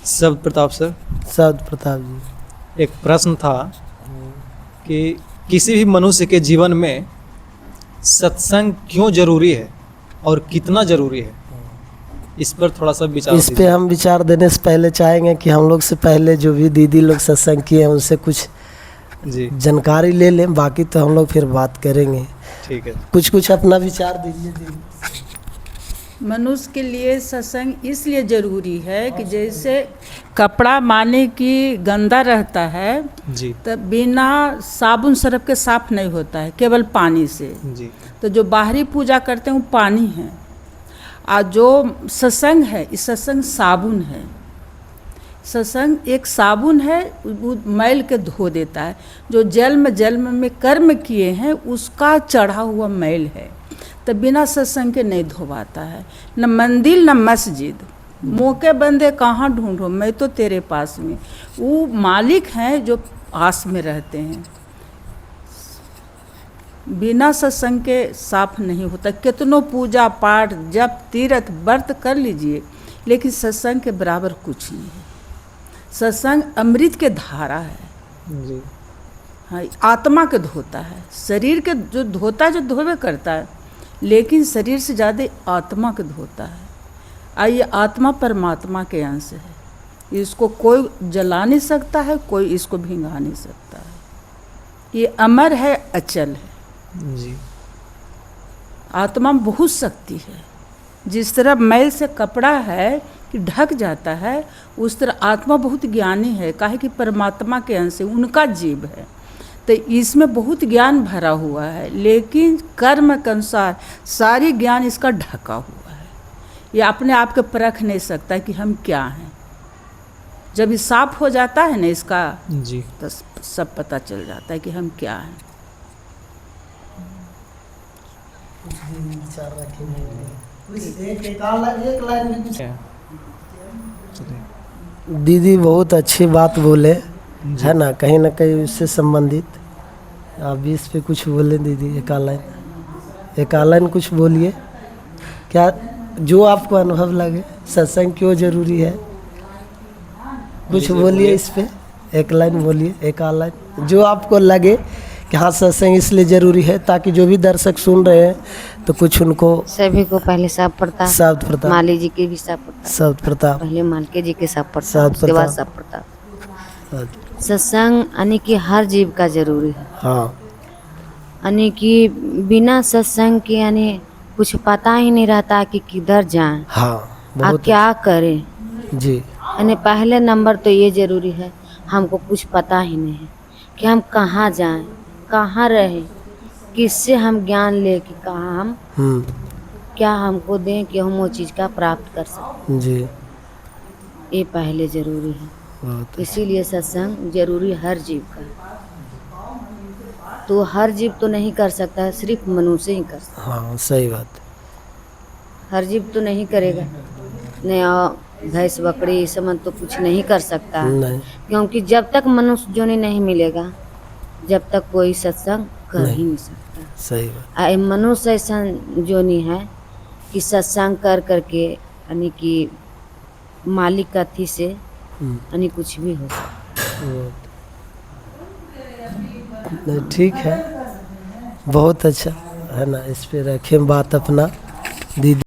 शब्द प्रताप सर, शब्द प्रताप जी। एक प्रश्न था कि किसी भी मनुष्य के जीवन में सत्संग क्यों जरूरी है और कितना जरूरी है, इस पर थोड़ा सा विचार इस पे दीजिए। हम विचार देने से पहले चाहेंगे कि हम लोग से पहले जो भी दीदी लोग सत्संग किए हैं उनसे कुछ जी जानकारी ले लें, बाकी तो हम लोग फिर बात करेंगे। ठीक है। कुछ अपना विचार दीजिए दीदी। मनुष्य के लिए सत्संग इसलिए ज़रूरी है कि जैसे कपड़ा माने कि गंदा रहता है जी तो बिना साबुन सरफ के साफ नहीं होता है, केवल पानी से। जी तो जो बाहरी पूजा करते हैं वो पानी है, और जो सत्संग है इस सत्संग साबुन है। सत्संग एक साबुन है, वो मैल के धो देता है। जो जन्म में कर्म किए हैं उसका चढ़ा हुआ मैल है, तो बिना सत्संग के नहीं धोवाता है। न मंदिर न मस्जिद, मौके बंदे कहाँ ढूंढो, मैं तो तेरे पास में। वो मालिक हैं जो पास में रहते हैं। बिना सत्संग के साफ नहीं होता। कितनों पूजा पाठ जप तीर्थ व्रत कर लीजिए, लेकिन सत्संग के बराबर कुछ नहीं है। सत्संग अमृत के धारा है। जी हाँ, आत्मा के धोता है। शरीर के जो धोता है, जो धोवे करता है, लेकिन शरीर से ज़्यादा आत्मा के धोता है। और ये आत्मा परमात्मा के अंश है। इसको कोई जला नहीं सकता है, कोई इसको भिंगा नहीं सकता है। ये अमर है, अचल है। जी आत्मा में बहुत शक्ति है। जिस तरह मैल से कपड़ा है कि ढक जाता है, उस तरह आत्मा बहुत ज्ञानी है। काहे कि परमात्मा के अंश है, उनका जीव है। तो इसमें बहुत ज्ञान भरा हुआ है, लेकिन कर्म के अनुसार सारी ज्ञान इसका ढका हुआ है। ये अपने आप को परख नहीं सकता कि हम क्या हैं। जब ये साफ हो जाता है ना इसका, जी तो सब पता चल जाता है कि हम क्या हैं। दीदी बहुत अच्छी बात बोले, है ना कहीं उससे संबंधित। आप भी इस पे कुछ बोले दीदी, एक लाइन कुछ बोलिए। क्या जो आपको अनुभव लगे, सत्संग क्यों जरूरी है, कुछ बोलिए इस पे। एक लाइन बोलिए, एक लाइन जो आपको लगे कि हाँ सत्संग इसलिए ज़रूरी है, ताकि जो भी दर्शक सुन रहे हैं तो कुछ उनको। सभी को पहले सब प्रताप, शब्द प्रताप, माली जी के भी सब प्रताप, शब्द प्रताप, पहले मालके जी के सब प्रताप, सब उसके बाद प्रताप। सब प्रताप। सत्संग यानी कि हर जीव का जरूरी है। हाँ यानी कि बिना सत्संग के यानी कुछ पता ही नहीं रहता कि किधर जाएं, हाँ और बहुत क्या करें। जी यानी पहले नंबर तो ये जरूरी है, हमको कुछ पता ही नहीं है कि हम कहाँ जाएं, कहाँ रहें, किससे हम ज्ञान ले कि कहाँ हम क्या हमको दें कि हम वो चीज़ का प्राप्त कर सकें। जी ये पहले जरूरी है। बहुत इसीलिए सत्संग जरूरी हर जीव का। तो हर जीव तो नहीं कर सकता है, सिर्फ मनुष्य ही कर सकता हाँ सही बात। है। हर जीव तो नहीं करेगा, नहीं भैंस बकरी ये सब तो कुछ नहीं कर सकता है। नहीं क्योंकि जब तक मनुष्य जोनी नहीं मिलेगा, जब तक कोई सत्संग कर ही नहीं सकता। सही बात। मनुष्य ऐसा जोनी है कि सत्संग कर करके यानी कि मालिक का थी से यानी कुछ भी हो सकता। नहीं ठीक है, बहुत अच्छा है ना। इस पे रखें बात अपना दीदी।